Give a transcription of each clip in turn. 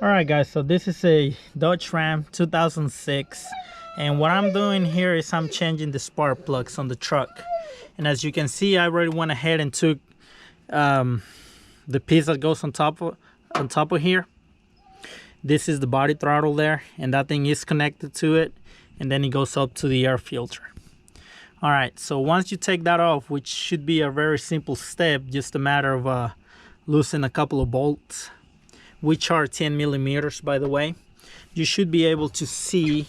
All right, guys, so this is a Dodge Ram 2006, and what I'm doing here is I'm changing the spark plugs on the truck. And as you can see, I already went ahead and took the piece that goes on top of here. This is the body throttle there, and that thing is connected to it, and then it goes up to the air filter. All right, so once you take that off, which should be a very simple step, just a matter of loosening a couple of bolts, which are 10 millimeters, by the way, you should be able to see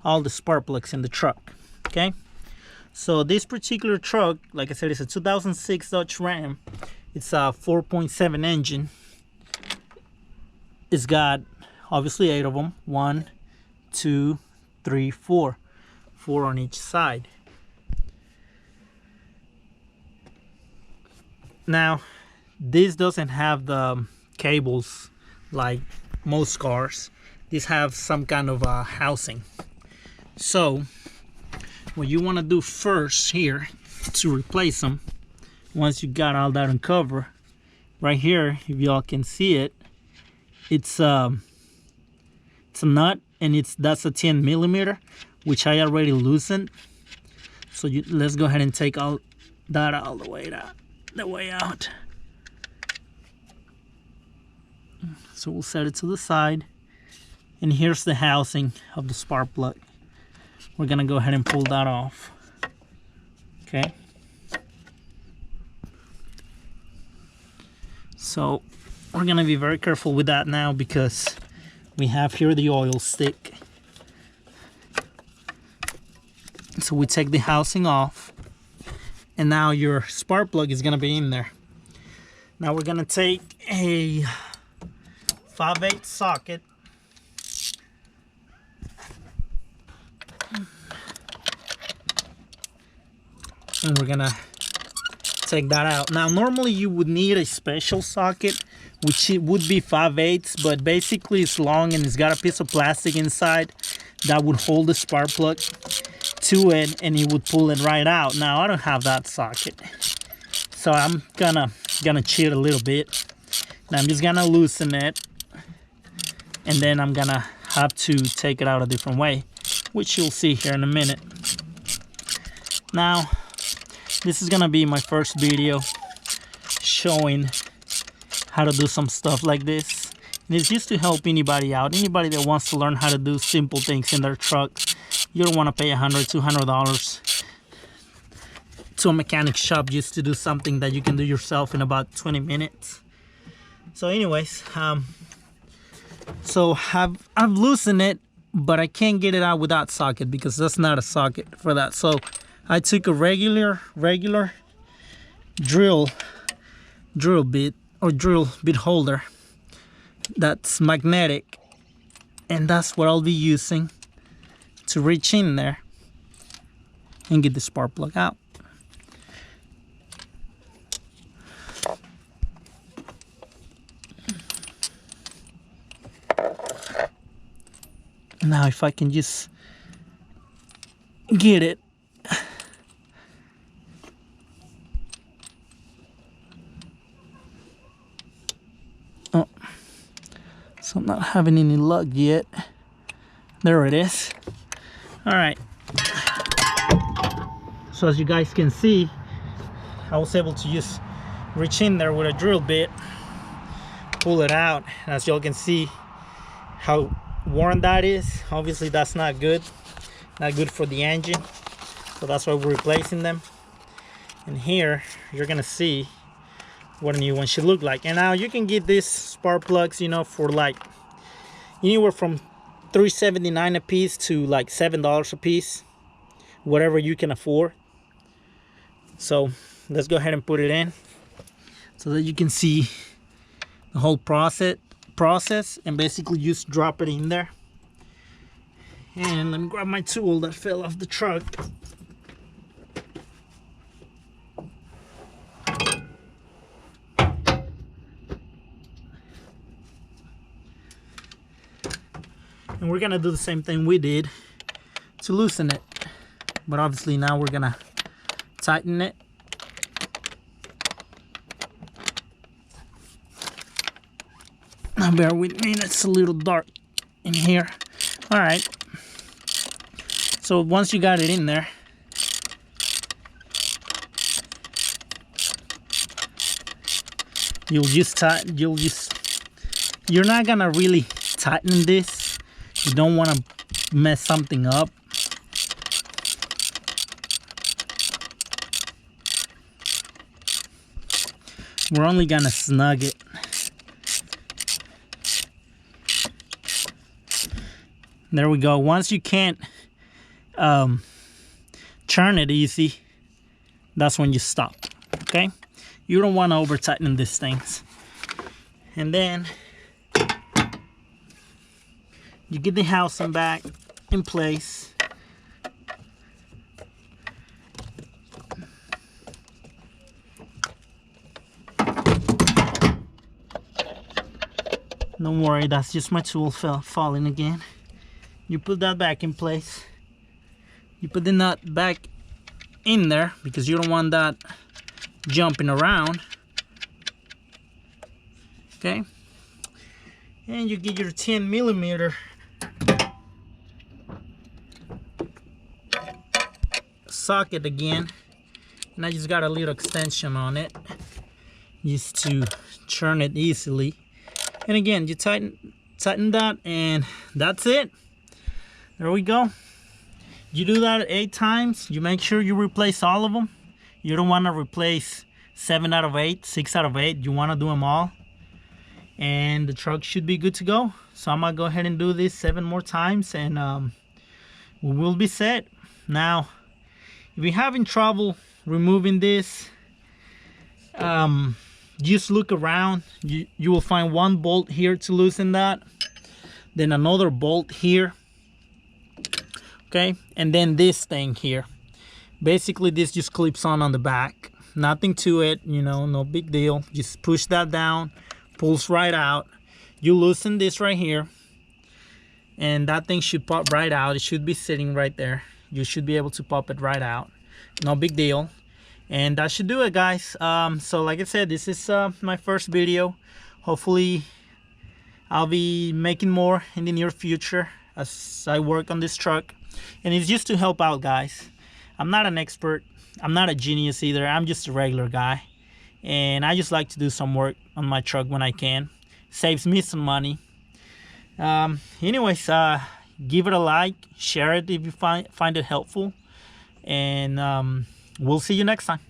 all the spark plugs in the truck. Okay, so this particular truck, like I said, it's a 2006 Dodge Ram. It's a 4.7 engine. It's got obviously 8 of them. 1, 2, 3, 4 on each side. Now this doesn't have the cables like most cars. These have some kind of housing. So what you want to do first here to replace them, once you got all that uncovered, right here, if y'all can see it, it's a nut, and that's a 10 millimeter, which I already loosened. So let's go ahead and take all that all the way out. So we'll set it to the side, and here's the housing of the spark plug. We're gonna go ahead and pull that off. Okay, so we're gonna be very careful with that now, because we have here the oil stick. So we take the housing off, and now your spark plug is gonna be in there. Now we're gonna take a 5/8 socket, and we're gonna take that out. Now normally you would need a special socket, which it would be 5/8, but basically it's long and it's got a piece of plastic inside that would hold the spark plug to it, and it would pull it right out. Now I don't have that socket, so I'm gonna cheat a little bit. Now I'm just gonna loosen it, and then I'm gonna have to take it out a different way, which you'll see here in a minute. Now this is gonna be my first video showing how to do some stuff like this. And it's just to help anybody out, anybody that wants to learn how to do simple things in their truck. You don't want to pay $100, $200 to a mechanic shop just to do something that you can do yourself in about 20 minutes. So anyways, so I've loosened it, but I can't get it out without socket, because that's not a socket for that. So I took a regular drill bit or drill bit holder that's magnetic, and that's what I'll be using to reach in there and get the spark plug out. Now if I can just get it. Oh, so I'm not having any luck yet. There it is. All right. So as you guys can see, I was able to just reach in there with a drill bit, pull it out. And as y'all can see how worn that is, obviously that's not good for the engine, so that's why we're replacing them. And here you're gonna see what a new one should look like. And now you can get these spark plugs, you know, for like anywhere from $3.79 a piece to like $7 a piece, whatever you can afford. So let's go ahead and put it in so that you can see the whole process, and basically just drop it in there. And let me grab my tool that fell off the truck. And we're gonna do the same thing we did to loosen it, but obviously now we're gonna tighten it. Bear with me, it's a little dark in here. All right, so once you got it in there, you're not gonna really tighten this. You don't want to mess something up. We're only gonna snug it. There we go. Once you can't turn it easy, that's when you stop. Okay, you don't want to over tighten these things. And then you get the housing back in place. Don't worry, that's just my tool falling again. You put that back in place. You put the nut back in there because you don't want that jumping around. Okay, and you get your 10mm socket again, and I just got a little extension on it just to turn it easily. And again, you tighten that, and that's it. There we go. You do that 8 times. You make sure you replace all of them. You don't want to replace 7 out of 8, 6 out of 8. You want to do them all, and the truck should be good to go. So I'm gonna go ahead and do this 7 more times, and we will be set. Now, if you're having trouble removing this, just look around. You will find one bolt here to loosen that, then another bolt here, okay, and then this thing here. Basically this just clips on the back, nothing to it, you know, no big deal. Just push that down, pulls right out. You loosen this right here, and that thing should pop right out. It should be sitting right there. You should be able to pop it right out, no big deal. And that should do it, guys. So like I said, this is my first video. Hopefully I'll be making more in the near future as I work on this truck, and it's just to help out, guys. I'm not an expert, I'm not a genius either. I'm just a regular guy, and I just like to do some work on my truck when I can. Saves me some money. Anyways, give it a like, share it if you find it helpful, and we'll see you next time.